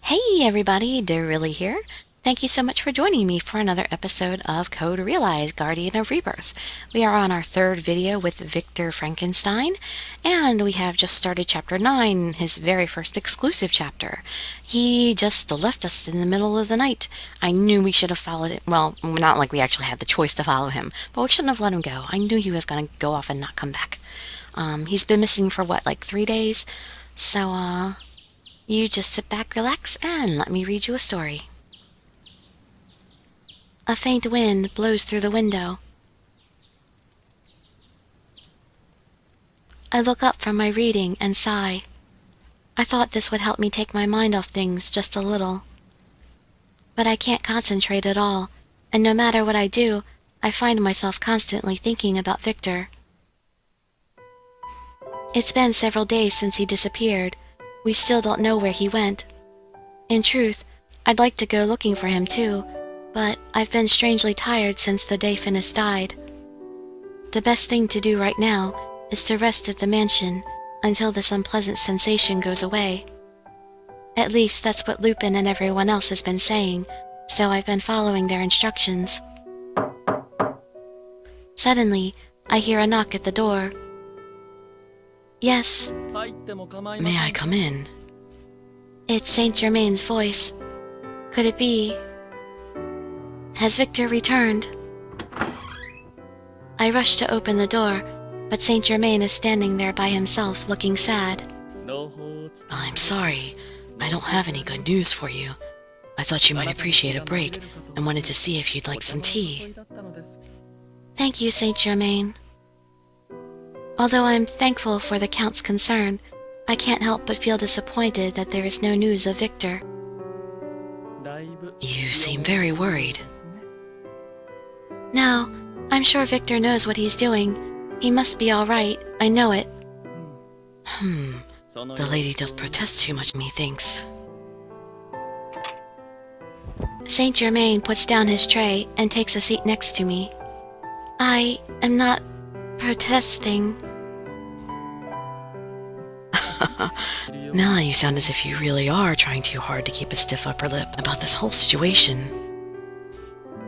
Hey everybody, Dirili here. Thank you so much for joining me for another episode of Code Realize, Guardian of Rebirth. We are on our third video with Victor Frankenstein, and we have just started Chapter 9, his very first exclusive chapter. He just left us in the middle of the night. I knew we should have followed it. Well, not like we actually had the choice to follow him, but we shouldn't have let him go. I knew he was going to go off and not come back. He's been missing for what, like 3 days? So, you just sit back, relax, and let me read you a story. A faint wind blows through the window. I look up from my reading and sigh. I thought this would help me take my mind off things just a little. But I can't concentrate at all, and no matter what I do, I find myself constantly thinking about Victor. It's been several days since he disappeared. We still don't know where he went. In truth, I'd like to go looking for him too, but I've been strangely tired since the day Finis died. The best thing to do right now is to rest at the mansion until this unpleasant sensation goes away. At least that's what Lupin and everyone else has been saying, so I've been following their instructions. Suddenly, I hear a knock at the door. Yes. May I come in? It's Saint Germain's voice. Could it be? Has Victor returned? I rush to open the door, but Saint Germain is standing there by himself, looking sad. I'm sorry. I don't have any good news for you. I thought you might appreciate a break and wanted to see if you'd like some tea. Thank you, Saint Germain. Although I'm thankful for the Count's concern, I can't help but feel disappointed that there is no news of Victor. You seem very worried. No, I'm sure Victor knows what he's doing. He must be all right, I know it. The lady doth protest too much, methinks. Saint Germain puts down his tray and takes a seat next to me. I am not protesting. Now you sound as if you really are trying too hard to keep a stiff upper lip about this whole situation.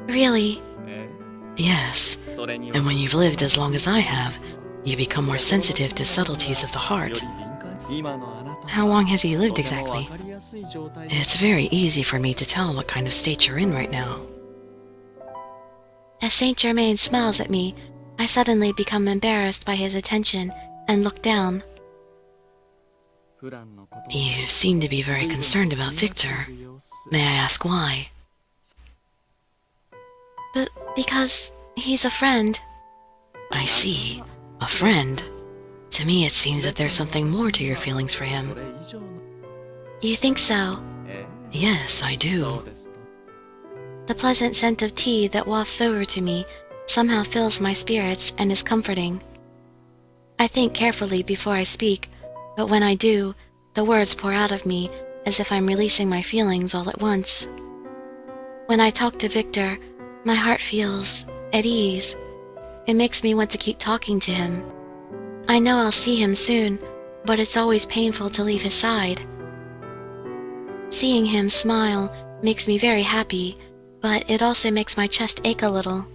Really? Yes, and when you've lived as long as I have, you become more sensitive to subtleties of the heart. How long has he lived exactly? It's very easy for me to tell what kind of state you're in right now. As Saint Germain smiles at me, I suddenly become embarrassed by his attention and look down. You seem to be very concerned about Victor. May I ask why? But because he's a friend. I see. A friend. To me, it seems that there's something more to your feelings for him. You think so? Yes, I do. The pleasant scent of tea that wafts over to me somehow fills my spirits and is comforting. I think carefully before I speak, but when I do, the words pour out of me as if I'm releasing my feelings all at once. When I talk to Victor, my heart feels at ease. It makes me want to keep talking to him. I know I'll see him soon, but it's always painful to leave his side. Seeing him smile makes me very happy, but it also makes my chest ache a little.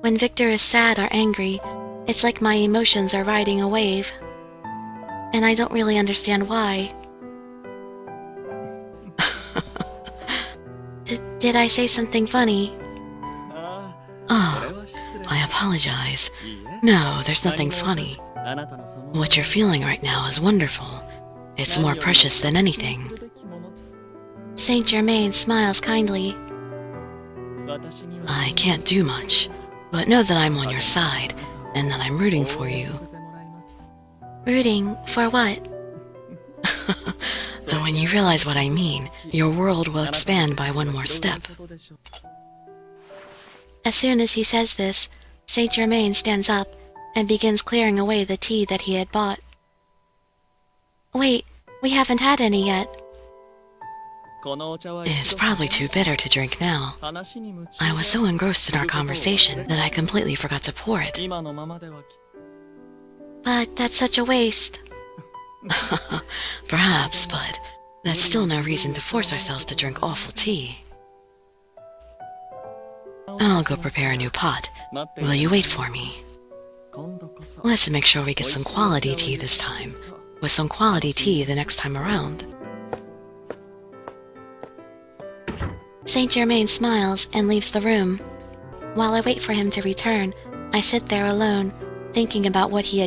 When Victor is sad or angry, it's like my emotions are riding a wave. And I don't really understand why. Did I say something funny? Oh, I apologize. No, there's nothing funny. What you're feeling right now is wonderful. It's more precious than anything. Saint Germain smiles kindly. I can't do much, but know that I'm on your side, and that I'm rooting for you. Rooting for what? And when you realize what I mean, your world will expand by one more step. As soon as he says this, Saint Germain stands up and begins clearing away the tea that he had bought. Wait, we haven't had any yet. It's probably too bitter to drink now. I was so engrossed in our conversation that I completely forgot to pour it. But that's such a waste. Perhaps, but That's still no reason to force ourselves to drink awful tea. I'll go prepare a new pot. Will you wait for me? Let's make sure we get some quality tea this time, with some quality tea the next time around. Saint Germain smiles and leaves the room. While I wait for him to return, I sit there alone, thinking about what we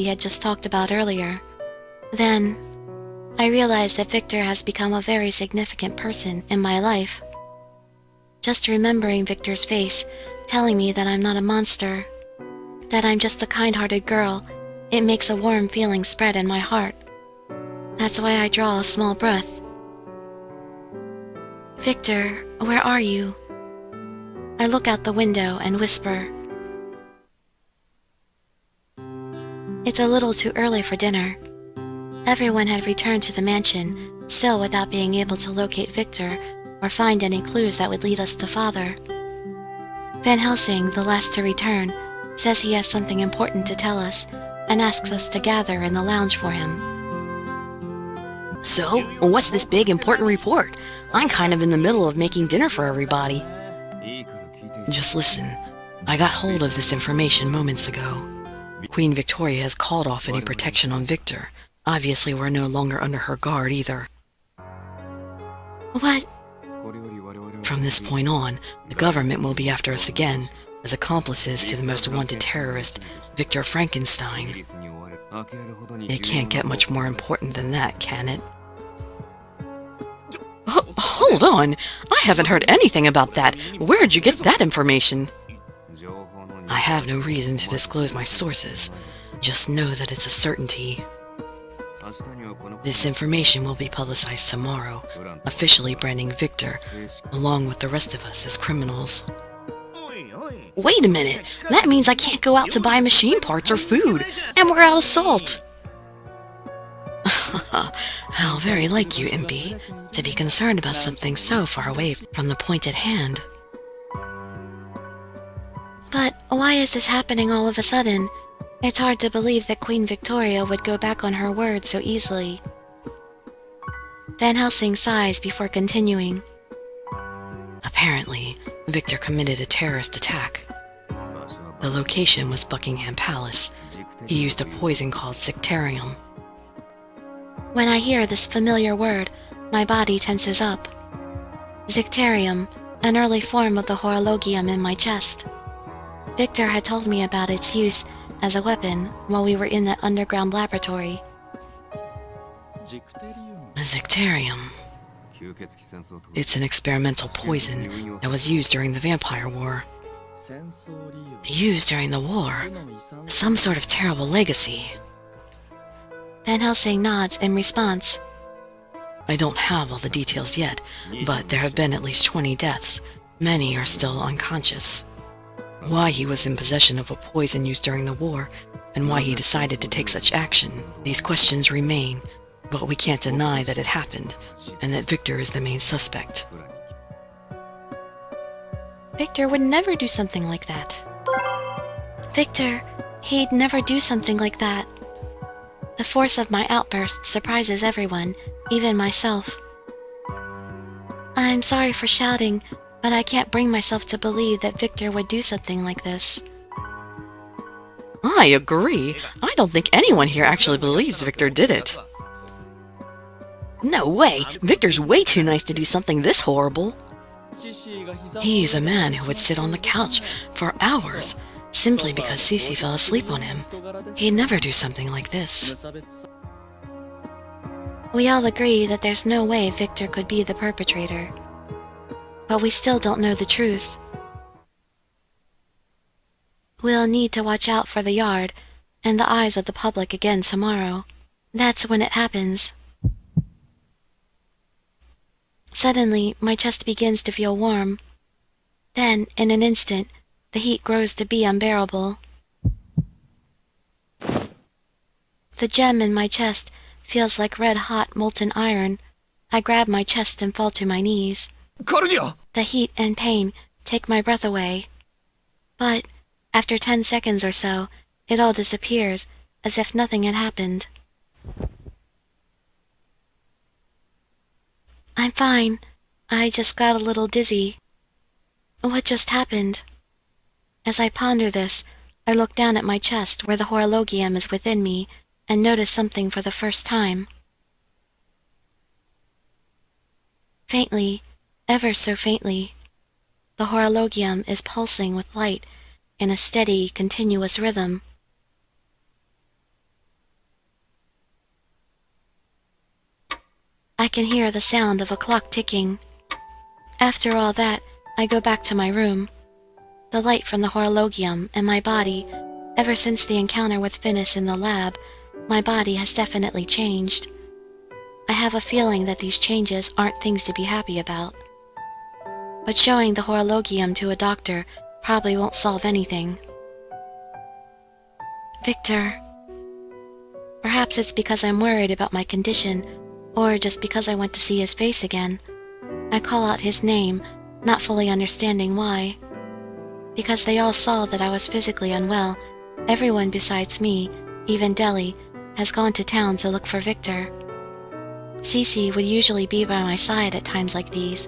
had just talked about earlier. Then, I realize that Victor has become a very significant person in my life. Just remembering Victor's face, telling me that I'm not a monster, that I'm just a kind-hearted girl, it makes a warm feeling spread in my heart. That's why I draw a small breath. Victor, where are you? I look out the window and whisper. It's a little too early for dinner. Everyone had returned to the mansion, still without being able to locate Victor or find any clues that would lead us to Father. Van Helsing, the last to return, says he has something important to tell us and asks us to gather in the lounge for him. So, what's this big important report? I'm kind of in the middle of making dinner for everybody. Just listen. I got hold of this information moments ago. Queen Victoria has called off any protection on Victor. Obviously, we're no longer under her guard either. What? From this point on, the government will be after us again, as accomplices to the most wanted terrorist, Victor Frankenstein. It can't get much more important than that, can it? Hold on! I haven't heard anything about that! Where'd you get that information? I have no reason to disclose my sources. Just know that it's a certainty. This information will be publicized tomorrow, officially branding Victor, along with the rest of us, as criminals. Wait a minute! That means I can't go out to buy machine parts or food, and we're out of salt! How very like you, Impy, to be concerned about something so far away from the point at hand. But why is this happening all of a sudden? It's hard to believe that Queen Victoria would go back on her word so easily. Van Helsing sighs before continuing. Apparently, Victor committed a terrorist attack. The location was Buckingham Palace. He used a poison called Sectarium. When I hear this familiar word, my body tenses up. Sectarium, an early form of the horologium in my chest. Victor had told me about its use as a weapon while we were in that underground laboratory. Sectarium. It's an experimental poison that was used during the Vampire War. Used during the war? Some sort of terrible legacy. Van Helsing nods in response. I don't have all the details yet, but there have been at least 20 deaths. Many are still unconscious. Why he was in possession of a poison used during the war, and why he decided to take such action, these questions remain, but we can't deny that it happened, and that Victor is the main suspect. Victor would never do something like that. Victor, he'd never do something like that. The force of my outburst surprises everyone, even myself. I'm sorry for shouting, but I can't bring myself to believe that Victor would do something like this. I agree. I don't think anyone here actually believes Victor did it. No way! Victor's way too nice to do something this horrible. He's a man who would sit on the couch for hours, simply because Cece fell asleep on him. He'd never do something like this. We all agree that there's no way Victor could be the perpetrator. But we still don't know the truth. We'll need to watch out for the yard and the eyes of the public again tomorrow. That's when it happens. Suddenly, my chest begins to feel warm. Then, in an instant, the heat grows to be unbearable. The gem in my chest feels like red-hot molten iron. I grab my chest and fall to my knees. The heat and pain take my breath away. But, after 10 seconds or so, it all disappears, as if nothing had happened. I'm fine. I just got a little dizzy. What just happened? As I ponder this, I look down at my chest where the horologium is within me and notice something for the first time. Faintly, ever so faintly, the horologium is pulsing with light in a steady, continuous rhythm. I can hear the sound of a clock ticking. After all that, I go back to my room. The light from the horologium and my body, ever since the encounter with Finis in the lab, my body has definitely changed. I have a feeling that these changes aren't things to be happy about. But showing the horologium to a doctor probably won't solve anything. Victor. Perhaps it's because I'm worried about my condition, or just because I want to see his face again. I call out his name, not fully understanding why. Because they all saw that I was physically unwell, everyone besides me, even Deli, has gone to town to look for Victor. Cece would usually be by my side at times like these,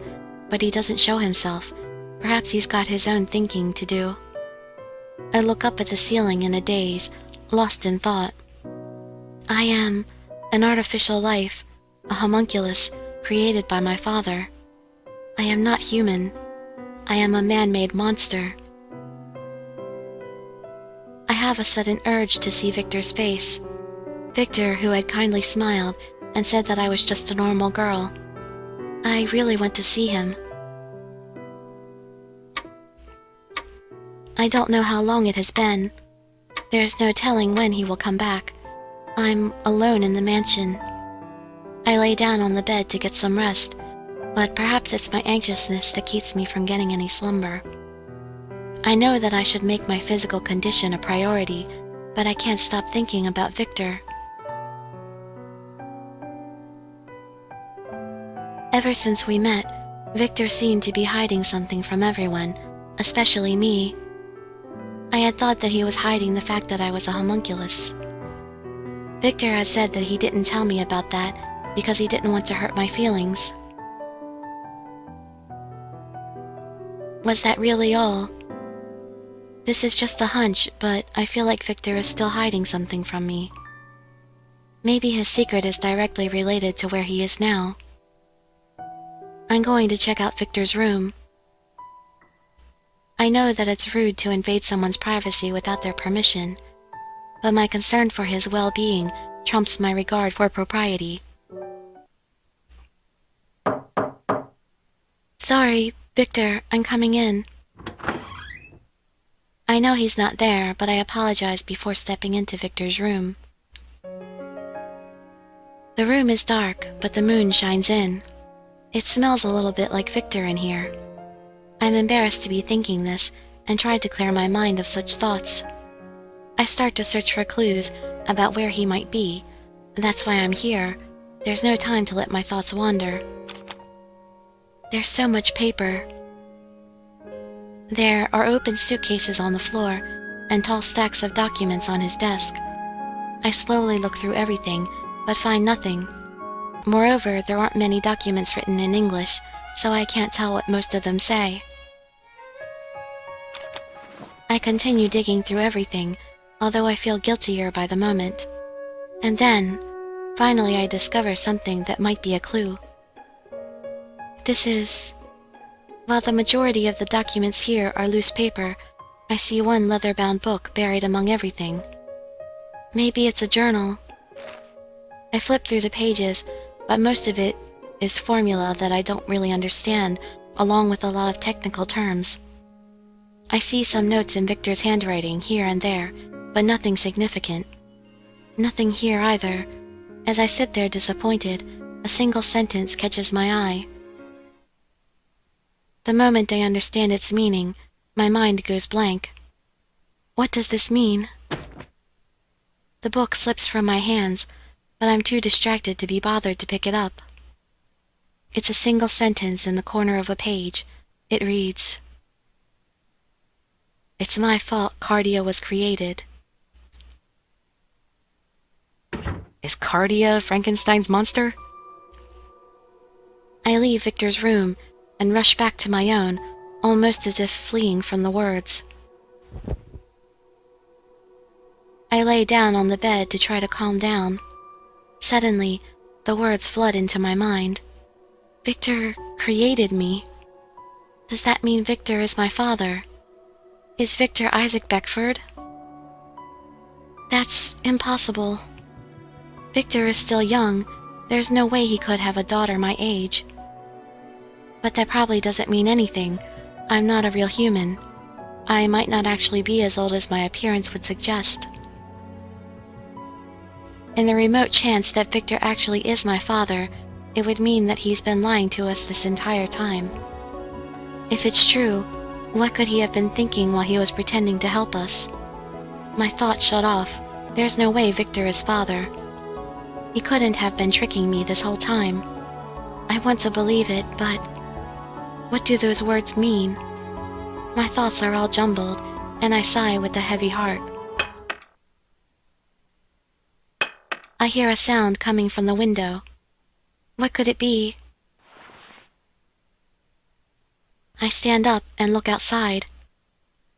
but he doesn't show himself. Perhaps he's got his own thinking to do. I look up at the ceiling in a daze, lost in thought. I am an artificial life, a homunculus created by my father. I am not human. I am a man-made monster. I have a sudden urge to see Victor's face. Victor, who had kindly smiled and said that I was just a normal girl. I really want to see him. I don't know how long it has been. There's no telling when he will come back. I'm alone in the mansion. I lay down on the bed to get some rest, but perhaps it's my anxiousness that keeps me from getting any slumber. I know that I should make my physical condition a priority, but I can't stop thinking about Victor. Ever since we met, Victor seemed to be hiding something from everyone, especially me. I had thought that he was hiding the fact that I was a homunculus. Victor had said that he didn't tell me about that because he didn't want to hurt my feelings. Was that really all? This is just a hunch, but I feel like Victor is still hiding something from me. Maybe his secret is directly related to where he is now. I'm going to check out Victor's room. I know that it's rude to invade someone's privacy without their permission, but my concern for his well-being trumps my regard for propriety. Sorry, Victor, I'm coming in. I know he's not there, but I apologize before stepping into Victor's room. The room is dark, but the moon shines in. It smells a little bit like Victor in here. I'm embarrassed to be thinking this, and try to clear my mind of such thoughts. I start to search for clues about where he might be. That's why I'm here. There's no time to let my thoughts wander. There's so much paper. There are open suitcases on the floor, and tall stacks of documents on his desk. I slowly look through everything, but find nothing. Moreover, there aren't many documents written in English, so I can't tell what most of them say. I continue digging through everything, although I feel guiltier by the moment. And then, finally I discover something that might be a clue. While the majority of the documents here are loose paper, I see one leather-bound book buried among everything. Maybe it's a journal. I flip through the pages, but most of it is formula that I don't really understand, along with a lot of technical terms. I see some notes in Victor's handwriting here and there, but nothing significant. Nothing here either. As I sit there disappointed, a single sentence catches my eye. The moment I understand its meaning, my mind goes blank. What does this mean? The book slips from my hands, but I'm too distracted to be bothered to pick it up. It's a single sentence in the corner of a page. It reads, "It's my fault Cardia was created." Is Cardia Frankenstein's monster? I I leave Victor's room and rush back to my own, almost as if fleeing from the words. I lay down on the bed to try to calm down. Suddenly, the words flood into my mind. Victor created me. Does that mean Victor is my father? Is Victor Isaac Beckford? That's impossible. Victor is still young. There's no way he could have a daughter my age. But that probably doesn't mean anything. I'm not a real human. I might not actually be as old as my appearance would suggest. In the remote chance that Victor actually is my father, it would mean that he's been lying to us this entire time. If it's true, what could he have been thinking while he was pretending to help us? My thoughts shut off. There's no way Victor is father. He couldn't have been tricking me this whole time. I want to believe it, but what do those words mean? My thoughts are all jumbled, and I sigh with a heavy heart. I hear a sound coming from the window. What could it be? I stand up and look outside.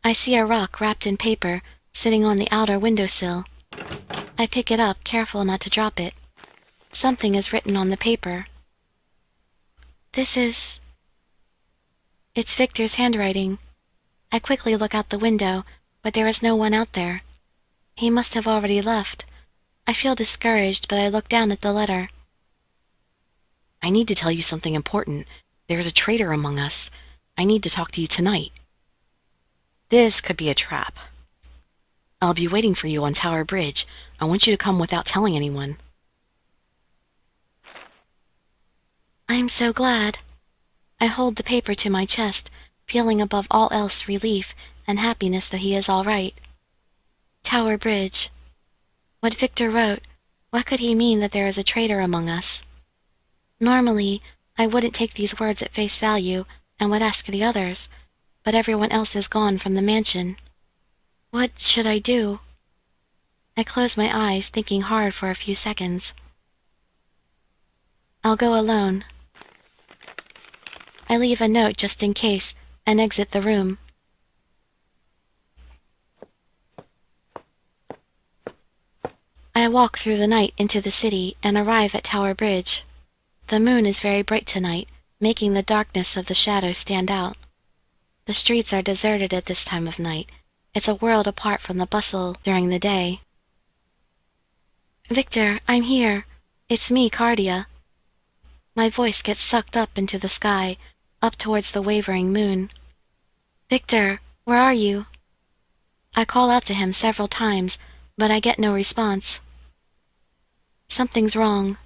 I see a rock wrapped in paper sitting on the outer windowsill. I pick it up, careful not to drop it. Something is written on the paper. It's Victor's handwriting. I quickly look out the window, but there is no one out there. He must have already left. I feel discouraged, but I look down at the letter. I need to tell you something important. There's a traitor among us. I need to talk to you tonight. This could be a trap. I'll be waiting for you on Tower Bridge. I want you to come without telling anyone. I'm so glad. I hold the paper to my chest, feeling above all else relief and happiness that he is all right. Tower Bridge. What Victor wrote, what could he mean that there is a traitor among us? Normally, I wouldn't take these words at face value and would ask the others, but everyone else is gone from the mansion. What should I do? I close my eyes, thinking hard for a few seconds. I'll go alone. I leave a note just in case and exit the room. I walk through the night into the city and arrive at Tower Bridge. The moon is very bright tonight, making the darkness of the shadows stand out. The streets are deserted at this time of night. It's a world apart from the bustle during the day. Victor, I'm here. It's me, Cardia. My voice gets sucked up into the sky, up towards the wavering moon. Victor, where are you? I call out to him several times, but I get no response. Something's wrong.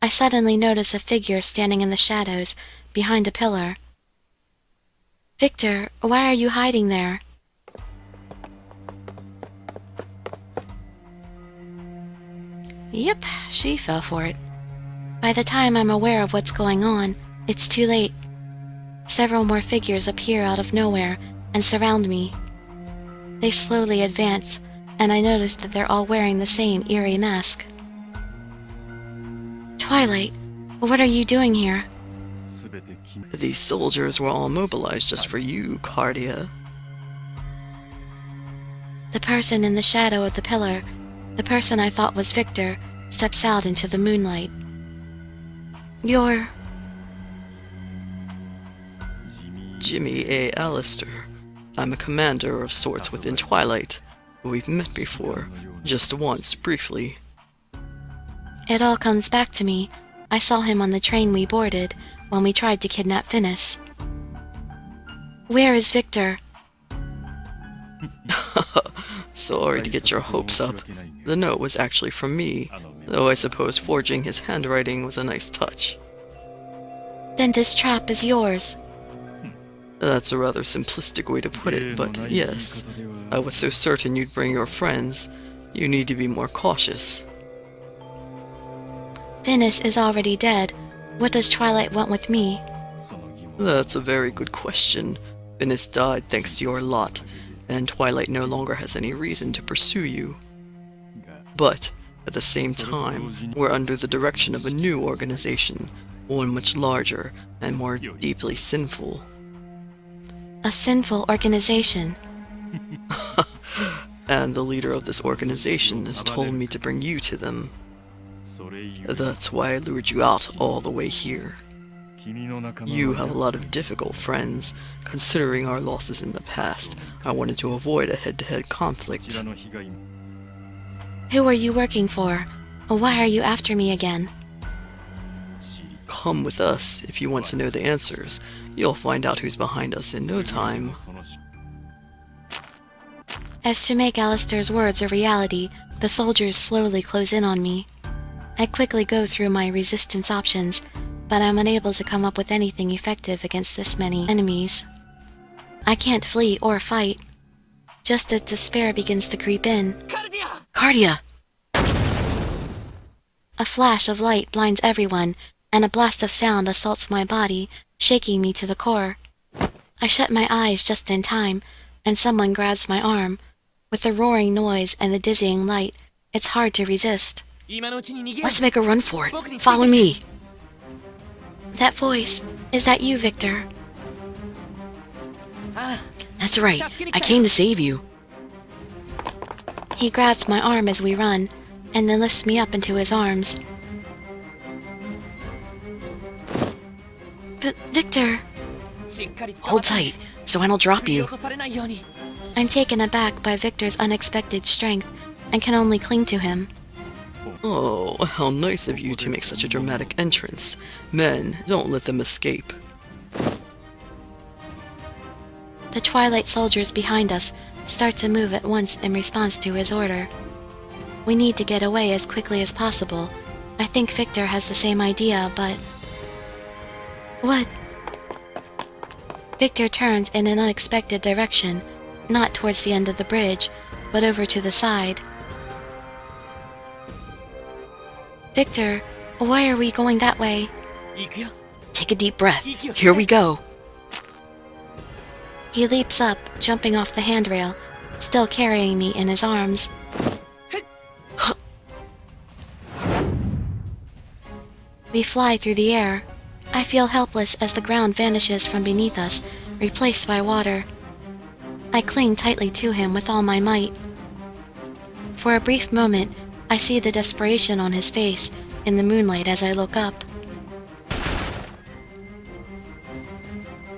I suddenly notice a figure standing in the shadows, behind a pillar. Victor, why are you hiding there? Yep, she fell for it. By the time I'm aware of what's going on, it's too late. Several more figures appear out of nowhere and surround me. They slowly advance, and I notice that they're all wearing the same eerie mask. Twilight, what are you doing here? These soldiers were all mobilized just for you, Cardia. The person in the shadow of the pillar, the person I thought was Victor, steps out into the moonlight. You're... Jimmy A. Allister. I'm a commander of sorts within Twilight. We've met before, just once, briefly. It all comes back to me. I saw him on the train we boarded when we tried to kidnap Finis. Where is Victor? Sorry to get your hopes up. The note was actually from me, though I suppose forging his handwriting was a nice touch. Then this trap is yours. That's a rather simplistic way to put it, but yes. I was so certain you'd bring your friends. You need to be more cautious. Finis is already dead. What does Twilight want with me? That's a very good question. Finis died thanks to your lot, and Twilight no longer has any reason to pursue you. But At the same time, we're under the direction of a new organization, one much larger and more deeply sinful. A sinful organization. And the leader of this organization has told me to bring you to them. That's why I lured you out all the way here. You have a lot of difficult friends. Considering our losses in the past, I wanted to avoid a head-to-head conflict. Who are you working for? Why are you after me again? Come with us if you want to know the answers. You'll find out who's behind us in no time. As to make Alistair's words a reality, the soldiers slowly close in on me. I quickly go through my resistance options, but I'm unable to come up with anything effective against this many enemies. I can't flee or fight. Just as despair begins to creep in. Cardia! A flash of light blinds everyone, and a blast of sound assaults my body, shaking me to the core. I shut my eyes just in time, and someone grabs my arm. With the roaring noise and the dizzying light, it's hard to resist. Let's make a run for it. Follow me. That voice, is that you, Victor? That's right. I came to save you. He grabs my arm as we run, and then lifts me up into his arms. But Victor... Hold tight, so I don't drop you. I'm taken aback by Victor's unexpected strength, and can only cling to him. Oh, how nice of you to make such a dramatic entrance. Men, don't let them escape. The Twilight soldiers behind us start to move at once in response to his order. We need to get away as quickly as possible. I think Victor has the same idea, but... What? Victor turns in an unexpected direction, not towards the end of the bridge, but over to the side. Victor, why are we going that way? Take a deep breath. Here we go. He leaps up, jumping off the handrail, still carrying me in his arms. We fly through the air. I feel helpless as the ground vanishes from beneath us, replaced by water. I cling tightly to him with all my might. For a brief moment, I see the desperation on his face in the moonlight as I look up.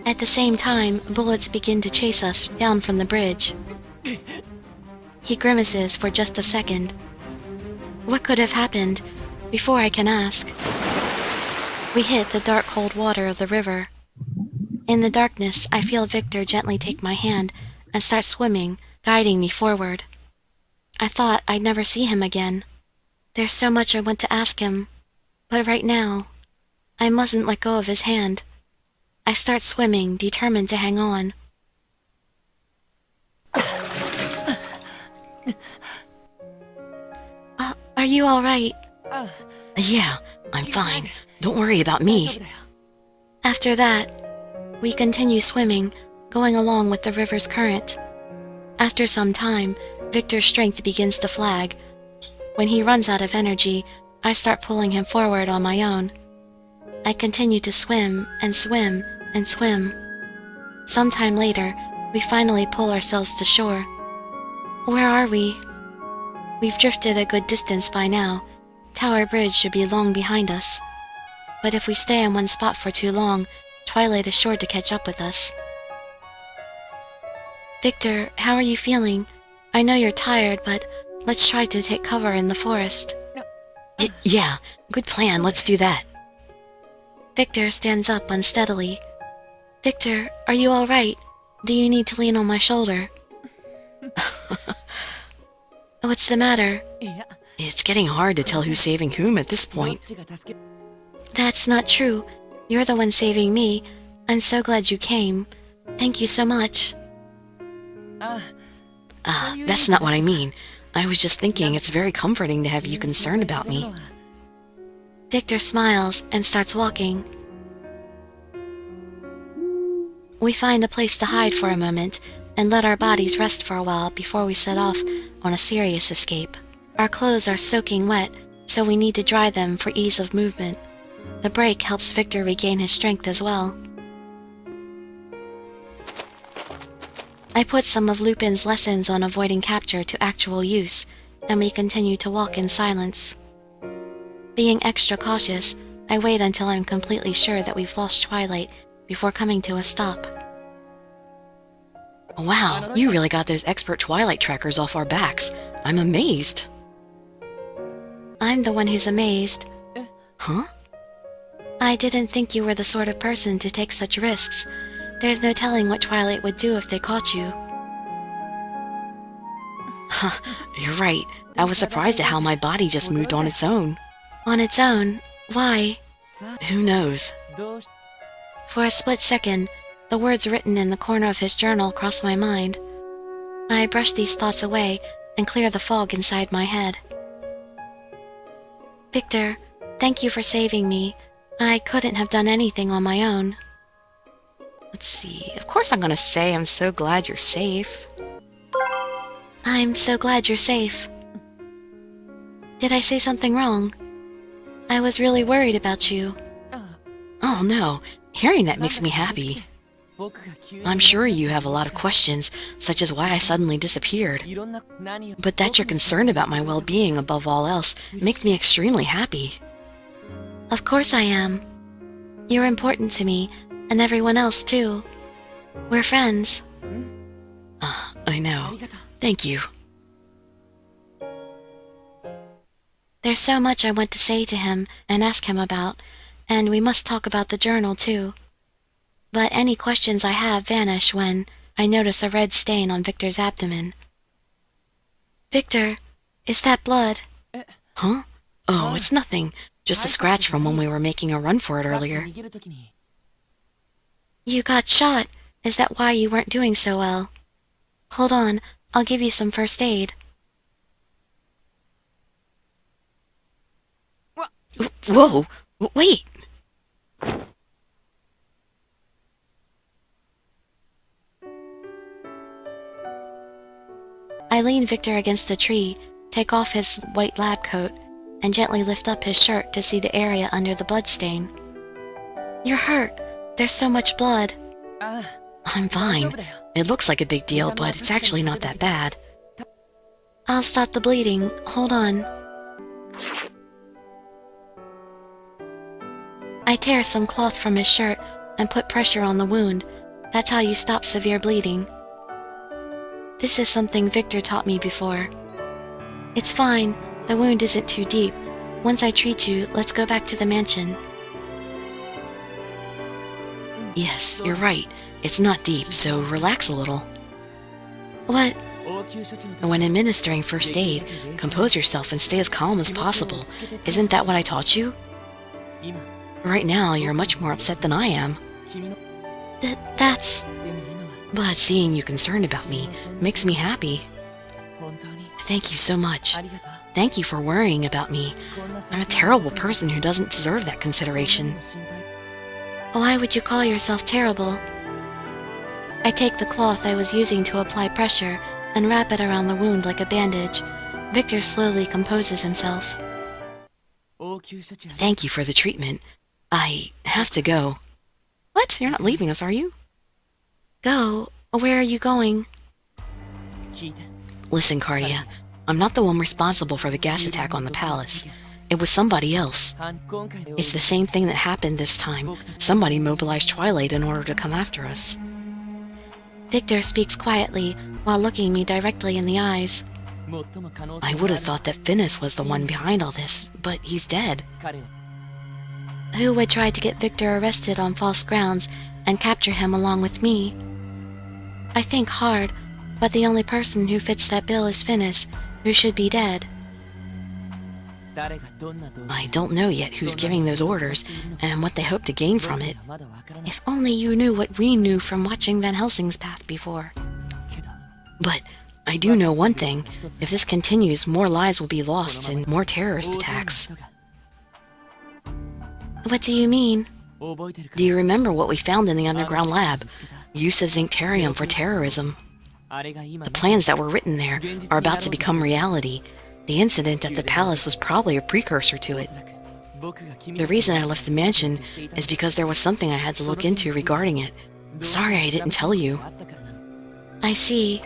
At the same time, bullets begin to chase us down from the bridge. He grimaces for just a second. What could have happened? Before I can ask. We hit the dark cold water of the river. In the darkness, I feel Victor gently take my hand and start swimming, guiding me forward. I thought I'd never see him again. There's so much I want to ask him, but right now, I mustn't let go of his hand. I start swimming, determined to hang on. Are you all right? Yeah, I'm fine. Don't worry about me. After that, we continue swimming, going along with the river's current. After some time, Victor's strength begins to flag. When he runs out of energy, I start pulling him forward on my own. I continue to swim and swim and swim. Sometime later, we finally pull ourselves to shore. Where are we? We've drifted a good distance by now. Tower Bridge should be long behind us. But if we stay in one spot for too long, Twilight is sure to catch up with us. Victor, how are you feeling? I know you're tired, but let's try to take cover in the forest. Yeah, good plan. Let's do that. Victor stands up unsteadily. Victor, are you all right? Do you need to lean on my shoulder? What's the matter? It's getting hard to tell who's saving whom at this point. That's not true. You're the one saving me. I'm so glad you came. Thank you so much. That's not what I mean. I was just thinking it's very comforting to have you concerned about me. Victor smiles and starts walking. We find a place to hide for a moment and let our bodies rest for a while before we set off on a serious escape. Our clothes are soaking wet, so we need to dry them for ease of movement. The break helps Victor regain his strength as well. I put some of Lupin's lessons on avoiding capture to actual use, and we continue to walk in silence. Being extra cautious, I wait until I'm completely sure that we've lost Twilight before coming to a stop. Wow, you really got those expert Twilight trackers off our backs. I'm amazed. I'm the one who's amazed. Huh? I didn't think you were the sort of person to take such risks. There's no telling what Twilight would do if they caught you. You're right. I was surprised at how my body just moved on its own. On its own? Why? Who knows? For a split second, the words written in the corner of his journal crossed my mind. I brush these thoughts away and clear the fog inside my head. Victor, thank you for saving me. I couldn't have done anything on my own. Let's see. Of course I'm gonna say I'm so glad you're safe. I'm so glad you're safe. Did I say something wrong? I was really worried about you. Oh no, hearing that makes me happy. I'm sure you have a lot of questions, such as why I suddenly disappeared. But that you're concerned about my well-being above all else makes me extremely happy. Of course I am. You're important to me, and everyone else too. We're friends. I know. Thank you. There's so much I want to say to him and ask him about, and we must talk about the journal too. But any questions I have vanish when I notice a red stain on Victor's abdomen. Victor, is that blood? Huh? Oh, it's nothing. Just a scratch from when we were making a run for it earlier. You got shot. Is that why you weren't doing so well? Hold on, I'll give you some first aid. Whoa! Wait! I lean Victor against a tree, take off his white lab coat, and gently lift up his shirt to see the area under the bloodstain. You're hurt. There's so much blood. I'm fine. It looks like a big deal, but it's actually not that bad. I'll stop the bleeding. Hold on. I tear some cloth from his shirt and put pressure on the wound. That's how you stop severe bleeding. This is something Victor taught me before. It's fine. The wound isn't too deep. Once I treat you, let's go back to the mansion. Yes, you're right. It's not deep, so relax a little. What? When administering first aid, compose yourself and stay as calm as possible. Isn't that what I taught you? Right now, you're much more upset than I am. That's... But seeing you concerned about me makes me happy. Thank you so much. Thank you for worrying about me. I'm a terrible person who doesn't deserve that consideration. Why would you call yourself terrible? I take the cloth I was using to apply pressure and wrap it around the wound like a bandage. Victor slowly composes himself. Thank you for the treatment. I have to go. What? You're not leaving us, are you? Go? Where are you going? Listen, Cardia. I'm not the one responsible for the gas attack on the palace. It was somebody else. It's the same thing that happened this time. Somebody mobilized Twilight in order to come after us. Victor speaks quietly while looking me directly in the eyes. I would have thought that Finis was the one behind all this, but he's dead. Who would try to get Victor arrested on false grounds and capture him along with me? I think hard, but the only person who fits that bill is Finis, who should be dead. I don't know yet who's giving those orders and what they hope to gain from it. If only you knew what we knew from watching Van Helsing's path before. But I do know one thing. If this continues, more lives will be lost and more terrorist attacks. What do you mean? Do you remember what we found in the underground lab? Use of Zincterium for terrorism. The plans that were written there are about to become reality. The incident at the palace was probably a precursor to it. The reason I left the mansion is because there was something I had to look into regarding it. Sorry I didn't tell you. I see.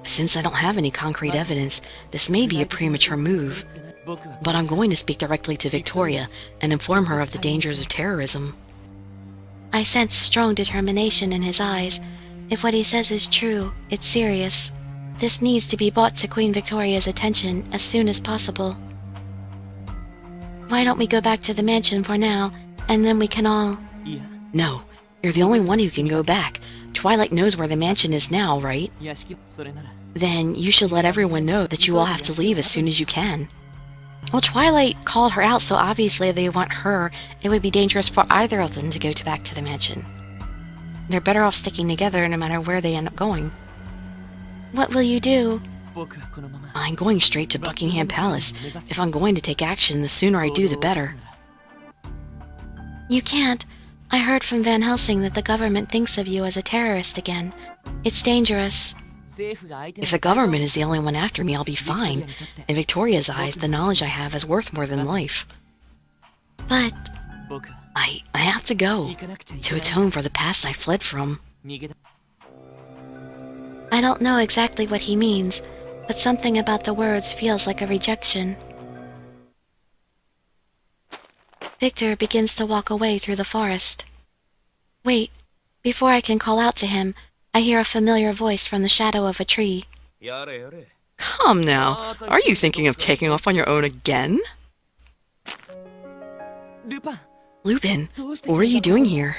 Since I don't have any concrete evidence, this may be a premature move. But I'm going to speak directly to Victoria and inform her of the dangers of terrorism. I sense strong determination in his eyes. If what he says is true, it's serious. This needs to be brought to Queen Victoria's attention as soon as possible. Why don't we go back to the mansion for now, and then we can all... No, you're the only one who can go back. Twilight knows where the mansion is now, right? Then you should let everyone know that you all have to leave as soon as you can. Well, Twilight called her out, so obviously they want her. It would be dangerous for either of them to go back to the mansion. They're better off sticking together no matter where they end up going. What will you do? I'm going straight to Buckingham Palace. If I'm going to take action, the sooner I do, the better. You can't. I heard from Van Helsing that the government thinks of you as a terrorist again. It's dangerous. If the government is the only one after me, I'll be fine. In Victoria's eyes, the knowledge I have is worth more than life. But... I have to go, to atone for the past I fled from. I don't know exactly what he means, but something about the words feels like a rejection. Victor begins to walk away through the forest. Wait, before I can call out to him, I hear a familiar voice from the shadow of a tree. Come now, are you thinking of taking off on your own again? Lupin, what are you doing here?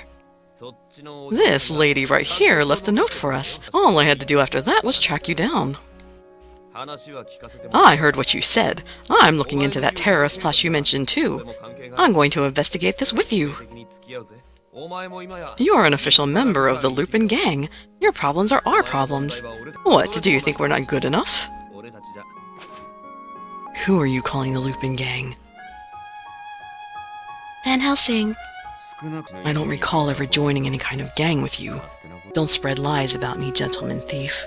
This lady right here left a note for us. All I had to do after that was track you down. I heard what you said. I'm looking into that terrorist plot you mentioned too. I'm going to investigate this with you. You're an official member of the Lupin gang. Your problems are our problems. What, do you think we're not good enough? Who are you calling the Lupin gang? Van Helsing. I don't recall ever joining any kind of gang with you. Don't spread lies about me, gentleman thief.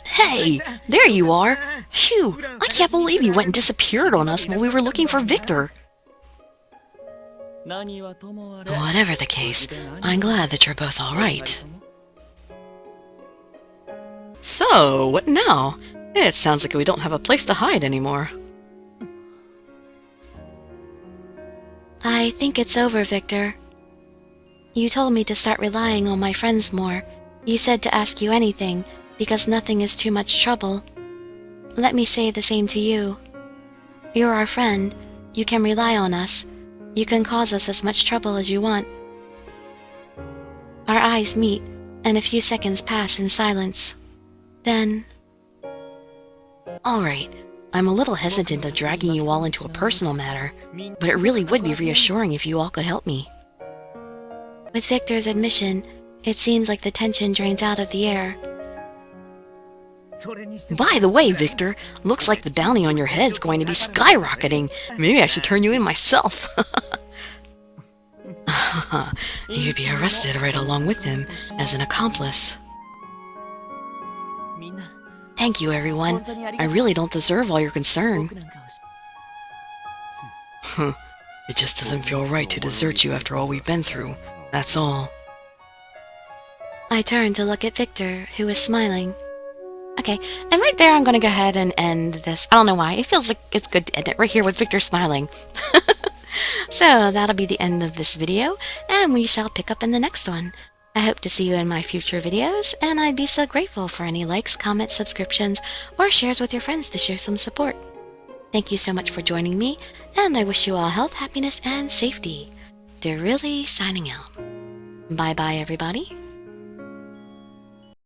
Hey, there you are! Phew, I can't believe you went and disappeared on us while we were looking for Victor. Whatever the case, I'm glad that you're both alright. So, what now? It sounds like we don't have a place to hide anymore. I think it's over, Victor. You told me to start relying on my friends more. You said to ask you anything, because nothing is too much trouble. Let me say the same to you. You're our friend. You can rely on us. You can cause us as much trouble as you want. Our eyes meet, and a few seconds pass in silence. Then... Alright, I'm a little hesitant of dragging you all into a personal matter, but it really would be reassuring if you all could help me. With Victor's admission, it seems like the tension drains out of the air. By the way, Victor, looks like the bounty on your head's going to be skyrocketing. Maybe I should turn you in myself. You'd be arrested right along with him as an accomplice. Thank you, everyone. I really don't deserve all your concern. It just doesn't feel right to desert you after all we've been through. That's all. I turn to look at Victor, who is smiling. Okay, and right there I'm going to go ahead and end this. I don't know why. It feels like it's good to end it right here with Victor smiling. So that'll be the end of this video, and we shall pick up in the next one. I hope to see you in my future videos, and I'd be so grateful for any likes, comments, subscriptions, or shares with your friends to show some support. Thank you so much for joining me, and I wish you all health, happiness, and safety. Dirili signing out. Bye-bye, everybody.